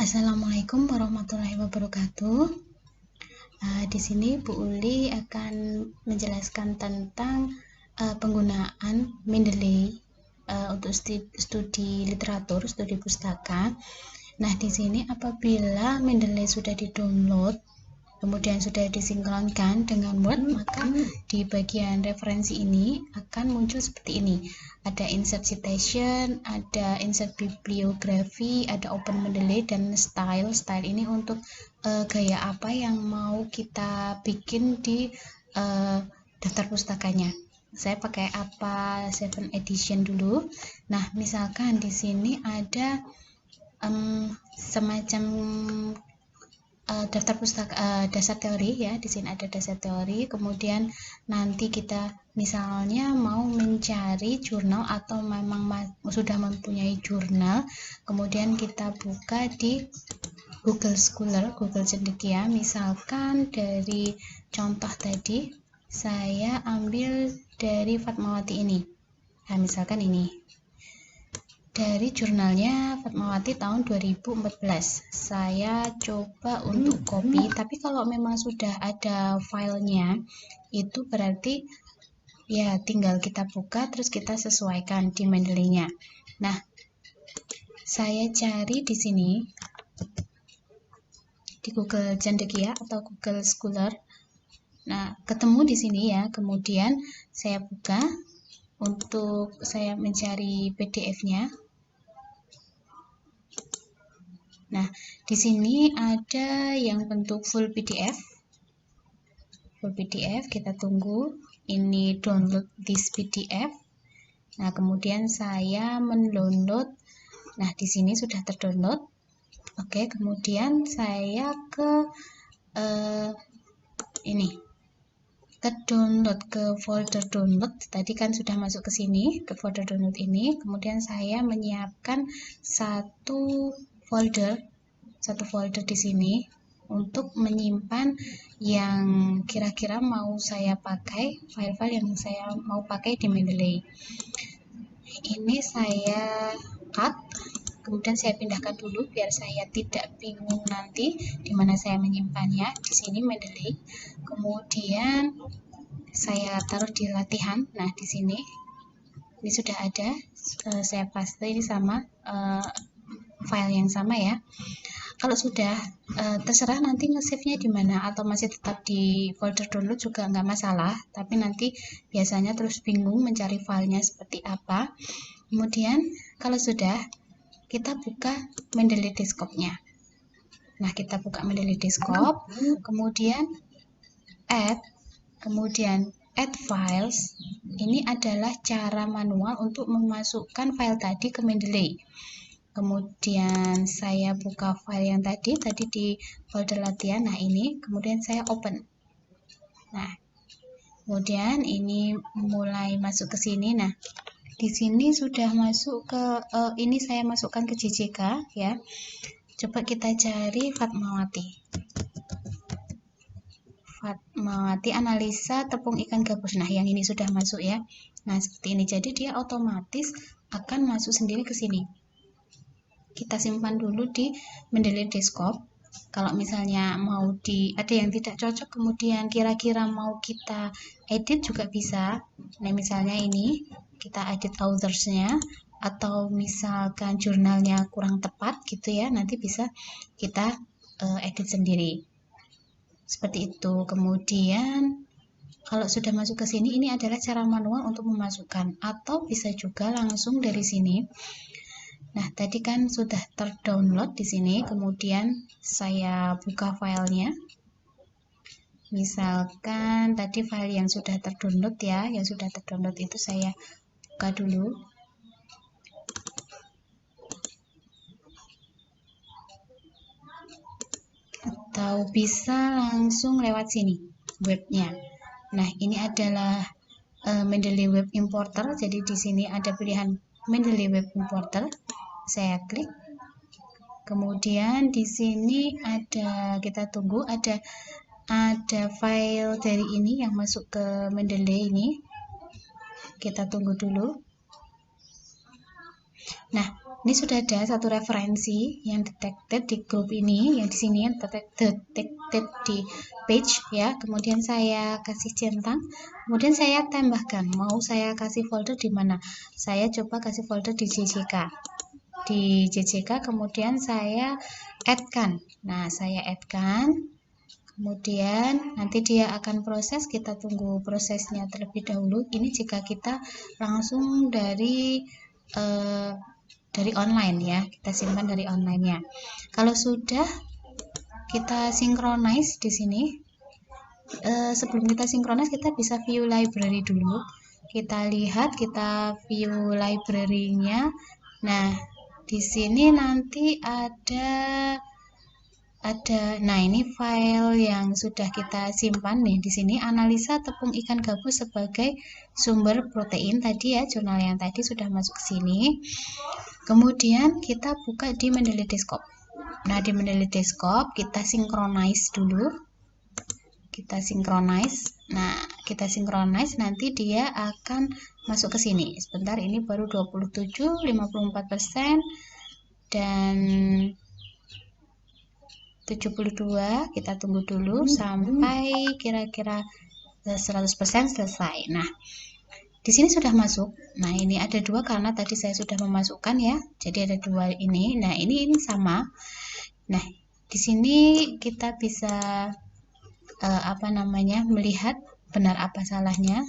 Assalamualaikum warahmatullahi wabarakatuh. Di sini Bu Uli akan menjelaskan tentang penggunaan Mendeley untuk studi literatur, studi pustaka. Nah, di sini apabila Mendeley sudah di-download, kemudian sudah disinkronkan dengan Word, maka di bagian referensi ini akan muncul seperti ini. Ada insert citation, ada insert bibliografi, ada open Mendeley, dan style. Style ini untuk gaya apa yang mau kita bikin di daftar pustakanya. Saya pakai apa 7 edition dulu. Nah, misalkan di sini ada semacam daftar pustaka dasar teori ya. Di sini ada dasar teori, kemudian nanti kita misalnya mau mencari jurnal atau memang sudah mempunyai jurnal, kemudian kita buka di Google Scholar, Google Cendekia. Misalkan dari contoh tadi saya ambil dari Fatmawati ini. Nah, misalkan ini dari jurnalnya Fatmawati tahun 2014. Saya coba untuk copy, tapi kalau memang sudah ada filenya, itu berarti ya tinggal kita buka terus kita sesuaikan di Mendeley-nya. Nah, saya cari di sini di Google Cendekia atau Google Scholar. Nah, ketemu di sini ya. Kemudian saya buka untuk saya mencari PDF-nya. Nah, di sini ada yang bentuk full PDF. Full PDF, kita tunggu ini download this PDF. Nah, kemudian saya mendownload. Nah, di sini sudah terdownload. Oke, kemudian saya ke ini. Ke download, ke folder download. Tadi kan sudah masuk ke sini, ke folder download ini. Kemudian saya menyiapkan satu folder di sini untuk menyimpan yang kira-kira mau saya pakai, file-file yang saya mau pakai di Mendeley. Ini saya cut, kemudian saya pindahkan dulu biar saya tidak bingung nanti di mana saya menyimpannya. Di sini Mendeley. Kemudian saya taruh di latihan. Nah, di sini ini sudah ada. Saya paste ini sama file yang sama ya. Kalau sudah terserah nanti nge-save-nya di mana, atau masih tetap di folder download juga nggak masalah, tapi nanti biasanya terus bingung mencari filenya seperti apa. Kemudian kalau sudah, kita buka Mendeley Desktop-nya. Nah, kita buka Mendeley Desktop, kemudian kemudian add files. Ini adalah cara manual untuk memasukkan file tadi ke Mendeley. Kemudian saya buka file yang tadi di folder latihan. Nah, ini kemudian saya open. Nah, kemudian ini mulai masuk ke sini. Nah, di sini sudah masuk ke ini saya masukkan ke JJK ya. Coba kita cari Fatmawati. Fatmawati analisa tepung ikan gabus. Nah, yang ini sudah masuk ya. Nah, seperti ini. Jadi dia otomatis akan masuk sendiri ke sini. Kita simpan dulu di Mendeley Desktop. Kalau misalnya mau ada yang tidak cocok, kemudian kira-kira mau kita edit juga bisa. Nah, misalnya ini kita edit authors-nya, atau misalkan jurnalnya kurang tepat gitu ya, nanti bisa kita edit sendiri. Seperti itu. Kemudian kalau sudah masuk ke sini, ini adalah cara manual untuk memasukkan, atau bisa juga langsung dari sini. Nah, tadi kan sudah terdownload di sini, kemudian saya buka filenya. Misalkan tadi file yang sudah terdownload ya, yang sudah terdownload itu saya buka dulu. Atau bisa langsung lewat sini, webnya. Nah, ini adalah Mendeley Web Importer. Jadi di sini ada pilihan Mendeley Web Importer. Saya klik. Kemudian di sini ada, kita tunggu, ada file dari ini yang masuk ke Mendeley ini. Kita tunggu dulu. Nah, Ini sudah ada satu referensi yang detected di grup ini, yang di sini yang detected di page ya. Kemudian saya kasih centang, kemudian saya tambahkan mau saya kasih folder di mana. Saya coba kasih folder di JJK. Di JJK kemudian saya add-kan. Nah, saya add-kan. Kemudian nanti dia akan proses, kita tunggu prosesnya terlebih dahulu. Ini jika kita langsung dari online ya, kita simpan dari online-nya. Kalau sudah kita synchronize di sini, sebelum kita synchronize kita bisa view library dulu. Kita lihat, kita view library-nya. Nah, di sini nanti nah ini file yang sudah kita simpan nih di sini, analisa tepung ikan gabus sebagai sumber protein tadi ya, jurnal yang tadi sudah masuk ke sini. Kemudian kita buka di Mendeley Desktop. Nah, di Mendeley Desktop kita synchronize dulu. Kita synchronize. Nah, kita synchronize nanti dia akan masuk ke sini. Sebentar, ini baru 27, 54% dan 72. Kita tunggu dulu sampai kira-kira 100% selesai. Nah, di sini sudah masuk. Nah, ini ada dua karena tadi saya sudah memasukkan ya. Jadi ada dua ini. Nah, ini sama. Nah, di sini kita bisa melihat benar apa salahnya.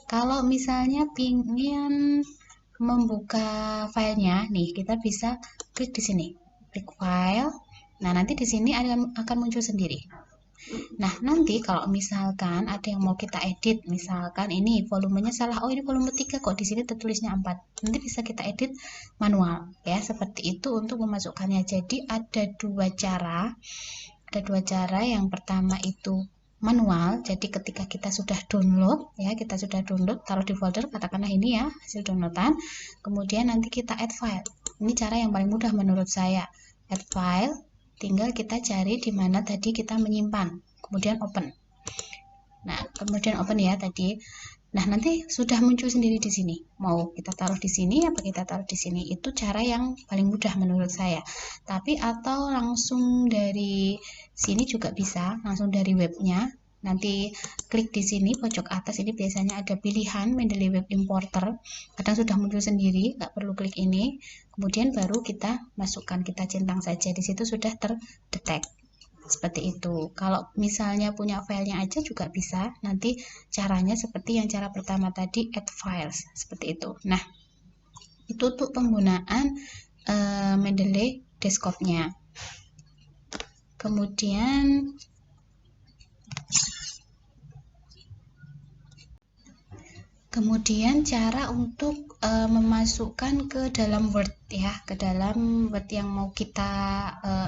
Kalau misalnya ingin membuka filenya, nih kita bisa klik di sini. Klik file. Nah, nanti di sini akan muncul sendiri. Nah, nanti kalau misalkan ada yang mau kita edit, misalkan ini volumenya salah, oh ini volume 3 kok di sini tertulisnya 4. Nanti bisa kita edit manual ya, seperti itu untuk memasukkannya. Jadi ada dua cara. Yang pertama itu manual. Jadi ketika kita sudah download ya, taruh di folder katakanlah ini ya, hasil downloadan. Kemudian nanti kita add file. Ini cara yang paling mudah menurut saya. Add file. Tinggal kita cari di mana tadi kita menyimpan, kemudian open. Nah, kemudian open ya tadi. Nah, nanti sudah muncul sendiri di sini. Mau kita taruh di sini apa kita taruh di sini, itu cara yang paling mudah menurut saya. Tapi atau langsung dari sini juga bisa, langsung dari webnya. Nanti klik di sini pojok atas, ini biasanya ada pilihan Mendeley Web Importer. Kadang sudah muncul sendiri, nggak perlu klik ini. Kemudian baru kita masukkan, kita centang saja. Di situ sudah terdetek. Seperti itu. Kalau misalnya punya filenya aja juga bisa. Nanti caranya seperti yang cara pertama tadi, add files. Seperti itu. Nah, itu untuk penggunaan Mendeley Desktop-nya. Kemudian cara untuk memasukkan ke dalam Word ya, ke dalam Word yang mau kita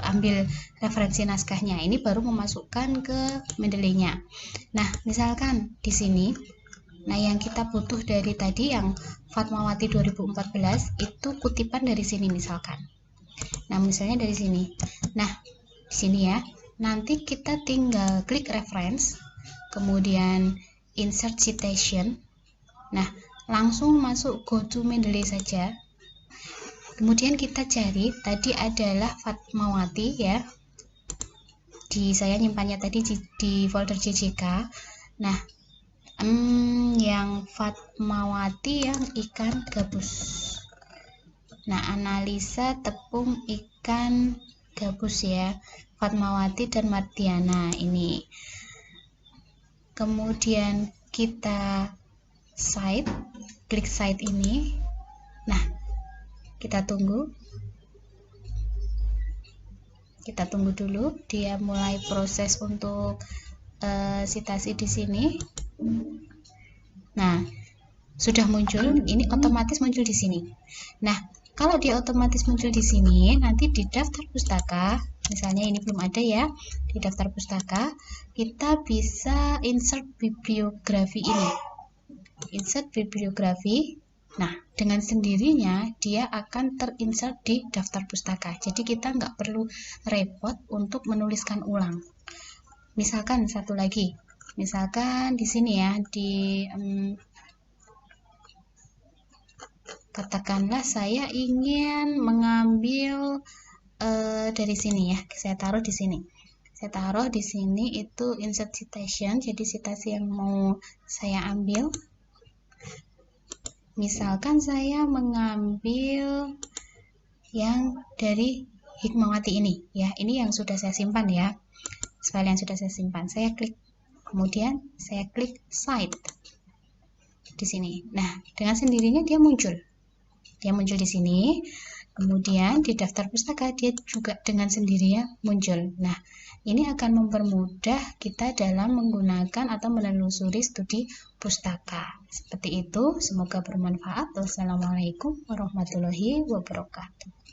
ambil referensi naskahnya. Ini baru memasukkan ke Mendeley-nya. Nah, misalkan di sini, nah yang kita butuh dari tadi yang Fatmawati 2014 itu kutipan dari sini misalkan. Nah, misalnya dari sini. Nah, di sini ya. Nanti kita tinggal klik reference, kemudian insert citation. Nah, langsung masuk go to Mendeley saja. Kemudian kita cari, tadi adalah Fatmawati ya. Saya nyimpannya tadi di folder JJK. Nah, yang Fatmawati yang ikan gabus. Nah, analisa tepung ikan gabus ya. Fatmawati dan Mardiana ini. Kemudian kita site, klik site ini. Nah, kita tunggu dulu dia mulai proses untuk citasi di sini. Nah, sudah muncul, ini otomatis muncul di sini. Nah, kalau dia otomatis muncul di sini, nanti di daftar pustaka, misalnya ini belum ada ya, di daftar pustaka kita bisa insert bibliografi ini. Insert bibliografi. Nah, dengan sendirinya dia akan terinsert di daftar pustaka. Jadi kita nggak perlu repot untuk menuliskan ulang. Misalkan satu lagi, misalkan di sini ya, di Katakanlah saya ingin mengambil dari sini ya, saya taruh di sini. Saya taruh di sini itu insert citation, jadi citasi yang mau saya ambil. Misalkan saya mengambil yang dari Hikmawati ini, ya, ini yang sudah saya simpan ya, file yang sudah saya simpan. Saya klik, kemudian saya klik cite di sini. Nah, dengan sendirinya dia muncul di sini. Kemudian di daftar pustaka dia juga dengan sendirinya muncul. Nah, ini akan mempermudah kita dalam menggunakan atau menelusuri studi pustaka. Seperti itu, semoga bermanfaat. Wassalamualaikum warahmatullahi wabarakatuh.